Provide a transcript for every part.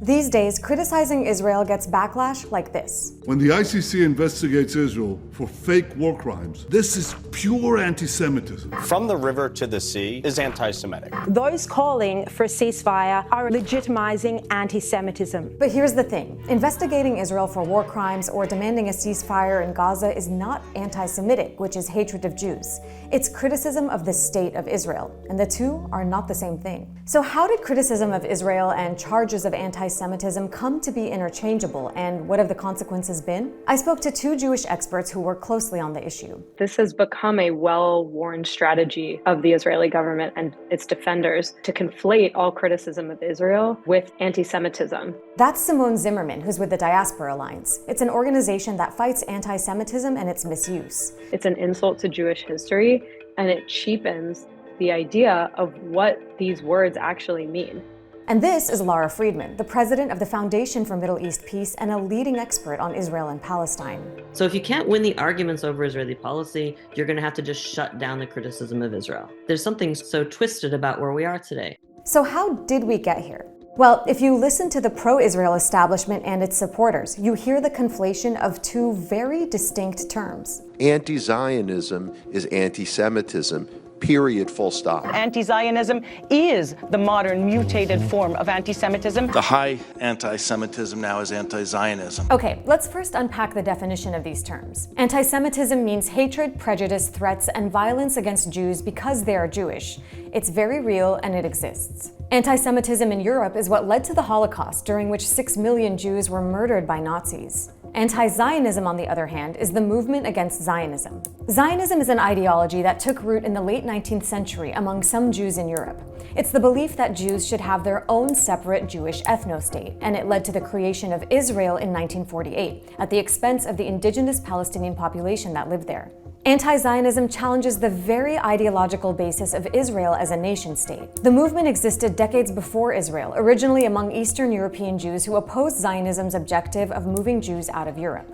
These days, criticizing Israel gets backlash like this. When the ICC investigates Israel for fake war crimes, this is pure anti-Semitism. From the river to the sea is anti-Semitic. Those calling for a ceasefire are legitimizing anti-Semitism. But here's the thing. Investigating Israel for war crimes or demanding a ceasefire in Gaza is not anti-Semitic, which is hatred of Jews. It's criticism of the state of Israel, and the two are not the same thing. So how did criticism of Israel and charges of anti-Semitism come to be interchangeable, and what have the consequences been? I spoke to two Jewish experts who work closely on the issue. This has become a well-worn strategy of the Israeli government and its defenders to conflate all criticism of Israel with anti-Semitism. That's Simone Zimmerman, who's with the Diaspora Alliance. It's an organization that fights anti-Semitism and its misuse. It's an insult to Jewish history, and it cheapens the idea of what these words actually mean. And this is Lara Friedman, the president of the Foundation for Middle East Peace and a leading expert on Israel and Palestine. So if you can't win the arguments over Israeli policy, you're going to have to just shut down the criticism of Israel. There's something so twisted about where we are today. So how did we get here? Well, if you listen to the pro-Israel establishment and its supporters, you hear the conflation of two very distinct terms. Anti-Zionism is anti-Semitism. Period, full stop. Anti-Zionism is the modern mutated form of anti-Semitism. The high anti-Semitism now is anti-Zionism. Okay, let's first unpack the definition of these terms. Anti-Semitism means hatred, prejudice, threats, and violence against Jews because they are Jewish. It's very real and it exists. Anti-Semitism in Europe is what led to the Holocaust, during which 6 million Jews were murdered by Nazis. Anti-Zionism, on the other hand, is the movement against Zionism. Zionism is an ideology that took root in the late 19th century among some Jews in Europe. It's the belief that Jews should have their own separate Jewish ethno-state, and it led to the creation of Israel in 1948, at the expense of the indigenous Palestinian population that lived there. Anti-Zionism challenges the very ideological basis of Israel as a nation-state. The movement existed decades before Israel, originally among Eastern European Jews who opposed Zionism's objective of moving Jews out of Europe.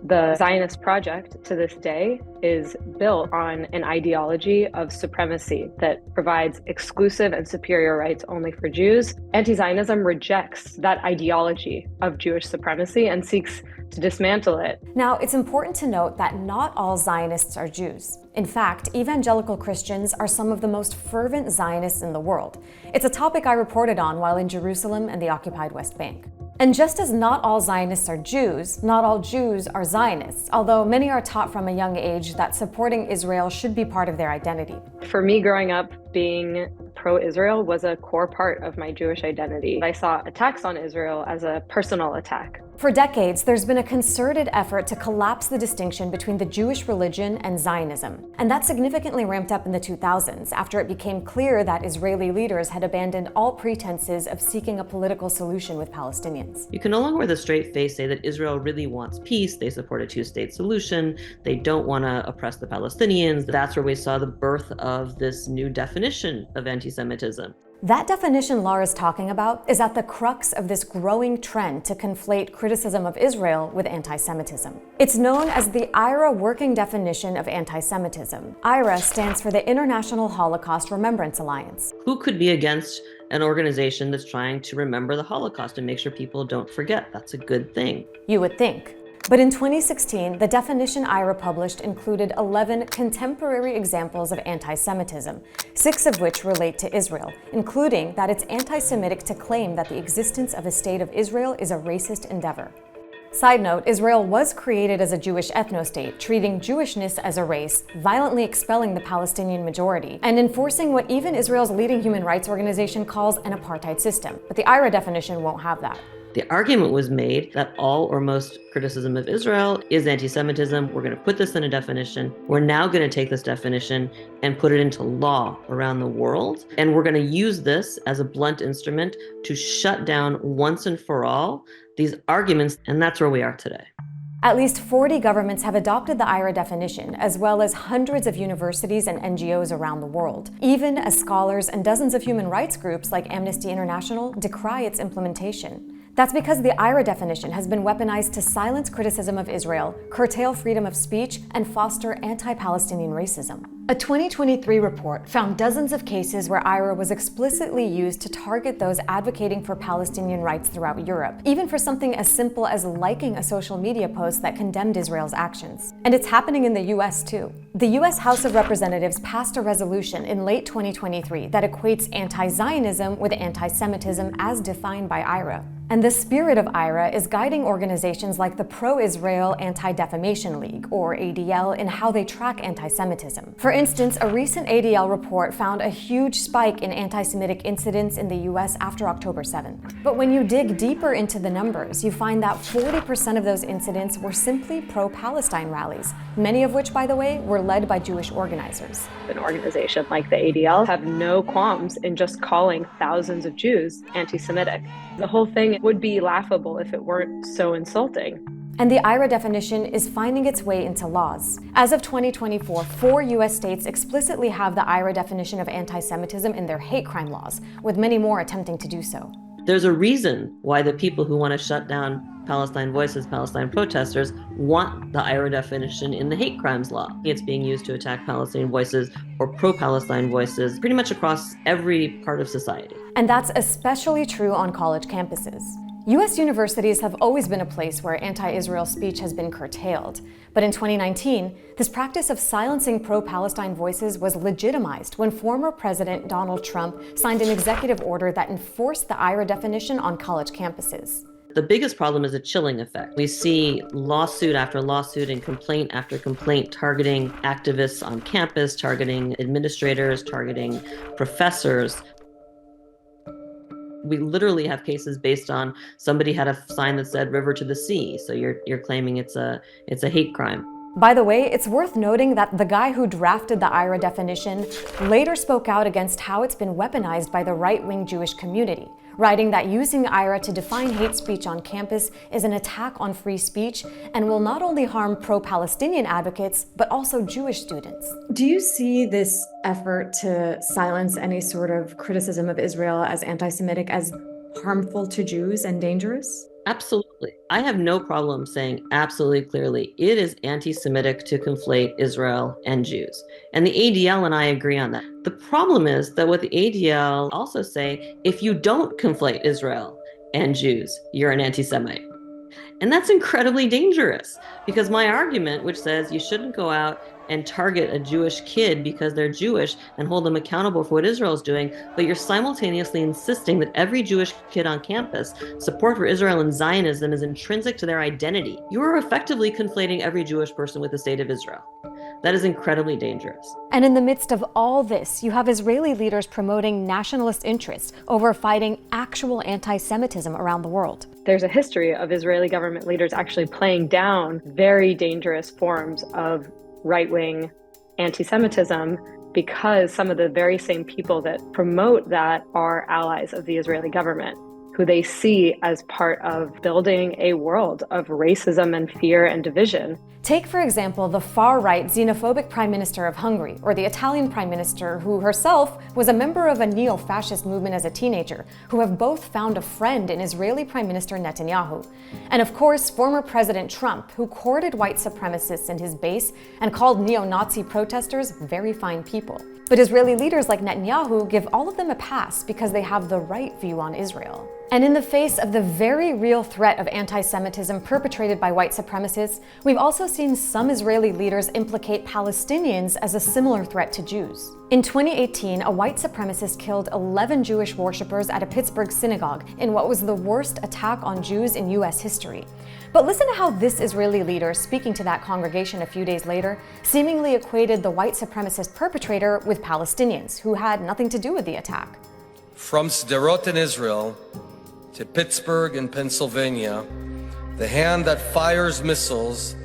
The Zionist project to this day is built on an ideology of supremacy that provides exclusive and superior rights only for Jews. Anti-Zionism rejects that ideology of Jewish supremacy and seeks to dismantle it. Now, it's important to note that not all Zionists are Jews. In fact, evangelical Christians are some of the most fervent Zionists in the world. It's a topic I reported on while in Jerusalem and the occupied West Bank. And just as not all Zionists are Jews, not all Jews are Zionists, although many are taught from a young age that supporting Israel should be part of their identity. For me, growing up, being pro-Israel was a core part of my Jewish identity. I saw attacks on Israel as a personal attack. For decades, there's been a concerted effort to collapse the distinction between the Jewish religion and Zionism. And that significantly ramped up in the 2000s after it became clear that Israeli leaders had abandoned all pretenses of seeking a political solution with Palestinians. You can no longer with a straight face say that Israel really wants peace, they support a two-state solution, they don't want to oppress the Palestinians. That's where we saw the birth of this new definition of anti-Semitism. That definition Lara's talking about is at the crux of this growing trend to conflate criticism of Israel with anti-Semitism. It's known as the IHRA working definition of anti-Semitism. IHRA stands for the International Holocaust Remembrance Alliance. Who could be against an organization that's trying to remember the Holocaust and make sure people don't forget? That's a good thing. You would think. But in 2016, the definition IHRA published included 11 contemporary examples of anti-Semitism, 6 of which relate to Israel, including that it's anti-Semitic to claim that the existence of a state of Israel is a racist endeavor. Side note, Israel was created as a Jewish ethno-state, treating Jewishness as a race, violently expelling the Palestinian majority, and enforcing what even Israel's leading human rights organization calls an apartheid system. But the IHRA definition won't have that. The argument was made that all or most criticism of Israel is anti-Semitism. We're going to put this in a definition. We're now going to take this definition and put it into law around the world. And we're going to use this as a blunt instrument to shut down once and for all these arguments. And that's where we are today. At least 40 governments have adopted the IHRA definition, as well as hundreds of universities and NGOs around the world, even as scholars and dozens of human rights groups like Amnesty International decry its implementation. That's because the IHRA definition has been weaponized to silence criticism of Israel, curtail freedom of speech, and foster anti-Palestinian racism. A 2023 report found dozens of cases where IHRA was explicitly used to target those advocating for Palestinian rights throughout Europe, even for something as simple as liking a social media post that condemned Israel's actions. And it's happening in the US too. The US House of Representatives passed a resolution in late 2023 that equates anti-Zionism with anti-Semitism as defined by IHRA. And the spirit of IHRA is guiding organizations like the Pro-Israel Anti-Defamation League, or ADL, in how they track anti-Semitism. For instance, a recent ADL report found a huge spike in anti-Semitic incidents in the US after October 7th. But when you dig deeper into the numbers, you find that 40% of those incidents were simply pro-Palestine rallies, many of which, by the way, were led by Jewish organizers. An organization like the ADL have no qualms in just calling thousands of Jews anti-Semitic. The whole thing would be laughable if it weren't so insulting. And the IHRA definition is finding its way into laws. As of 2024, 4 US states explicitly have the IHRA definition of anti-Semitism in their hate crime laws, with many more attempting to do so. There's a reason why the people who want to shut down Palestine Voices, Palestine protesters, want the IHRA definition in the hate crimes law. It's being used to attack Palestinian voices or pro-Palestine voices pretty much across every part of society. And that's especially true on college campuses. US universities have always been a place where anti-Israel speech has been curtailed. But in 2019, this practice of silencing pro-Palestine voices was legitimized when former President Donald Trump signed an executive order that enforced the IHRA definition on college campuses. The biggest problem is a chilling effect. We see lawsuit after lawsuit and complaint after complaint targeting activists on campus, targeting administrators, targeting professors. We literally have cases based on somebody had a sign that said "River to the Sea," so you're claiming it's a hate crime. By the way, it's worth noting that the guy who drafted the IHRA definition later spoke out against how it's been weaponized by the right-wing Jewish community, writing that using IHRA to define hate speech on campus is an attack on free speech and will not only harm pro-Palestinian advocates, but also Jewish students. Do you see this effort to silence any sort of criticism of Israel as anti-Semitic as harmful to Jews and dangerous? Absolutely. I have no problem saying absolutely clearly it is anti-Semitic to conflate Israel and Jews. And the ADL and I agree on that. The problem is that what the ADL also say, if you don't conflate Israel and Jews, you're an anti-Semite. And that's incredibly dangerous because my argument, which says you shouldn't go out and target a Jewish kid because they're Jewish and hold them accountable for what Israel is doing, but you're simultaneously insisting that every Jewish kid on campus, support for Israel and Zionism is intrinsic to their identity. You are effectively conflating every Jewish person with the state of Israel. That is incredibly dangerous. And in the midst of all this, you have Israeli leaders promoting nationalist interests over fighting actual anti-Semitism around the world. There's a history of Israeli government leaders actually playing down very dangerous forms of right-wing anti-Semitism because some of the very same people that promote that are allies of the Israeli government, who they see as part of building a world of racism and fear and division. Take, for example, the far-right xenophobic Prime Minister of Hungary, or the Italian Prime Minister who herself was a member of a neo-fascist movement as a teenager, who have both found a friend in Israeli Prime Minister Netanyahu. And of course, former President Trump, who courted white supremacists in his base and called neo-Nazi protesters very fine people. But Israeli leaders like Netanyahu give all of them a pass because they have the right view on Israel. And in the face of the very real threat of anti-Semitism perpetrated by white supremacists, we've also seen some Israeli leaders implicate Palestinians as a similar threat to Jews. In 2018, a white supremacist killed 11 Jewish worshippers at a Pittsburgh synagogue in what was the worst attack on Jews in US history. But listen to how this Israeli leader, speaking to that congregation a few days later, seemingly equated the white supremacist perpetrator with Palestinians, who had nothing to do with the attack. From Sderot in Israel to Pittsburgh in Pennsylvania, the hand that fires missiles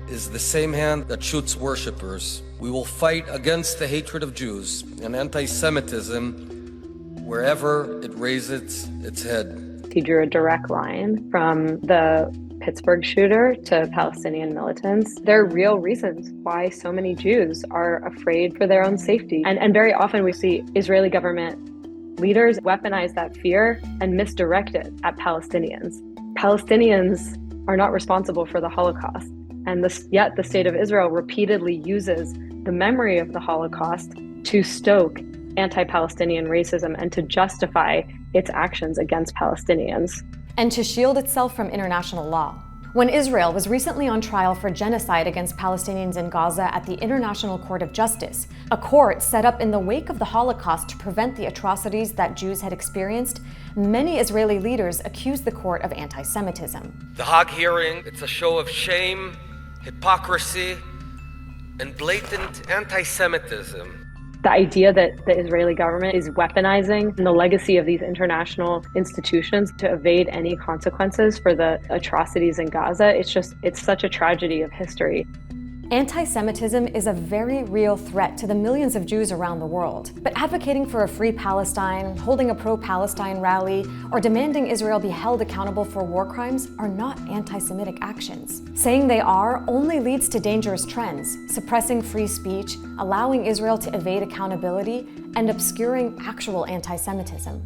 is the same hand that shoots worshippers. We will fight against the hatred of Jews and anti-Semitism wherever it raises its head. He drew a direct line from the Pittsburgh shooter to Palestinian militants. There are real reasons why so many Jews are afraid for their own safety. And very often we see Israeli government leaders weaponize that fear and misdirect it at Palestinians. Palestinians are not responsible for the Holocaust. And yet the state of Israel repeatedly uses the memory of the Holocaust to stoke anti-Palestinian racism and to justify its actions against Palestinians. And to shield itself from international law. When Israel was recently on trial for genocide against Palestinians in Gaza at the International Court of Justice, a court set up in the wake of the Holocaust to prevent the atrocities that Jews had experienced, many Israeli leaders accused the court of anti-Semitism. The Hague hearing, it's a show of shame, hypocrisy, and blatant anti-Semitism. The idea that the Israeli government is weaponizing the legacy of these international institutions to evade any consequences for the atrocities in Gaza, it's such a tragedy of history. Anti-Semitism is a very real threat to the millions of Jews around the world. But advocating for a free Palestine, holding a pro-Palestine rally, or demanding Israel be held accountable for war crimes are not anti-Semitic actions. Saying they are only leads to dangerous trends, suppressing free speech, allowing Israel to evade accountability, and obscuring actual anti-Semitism.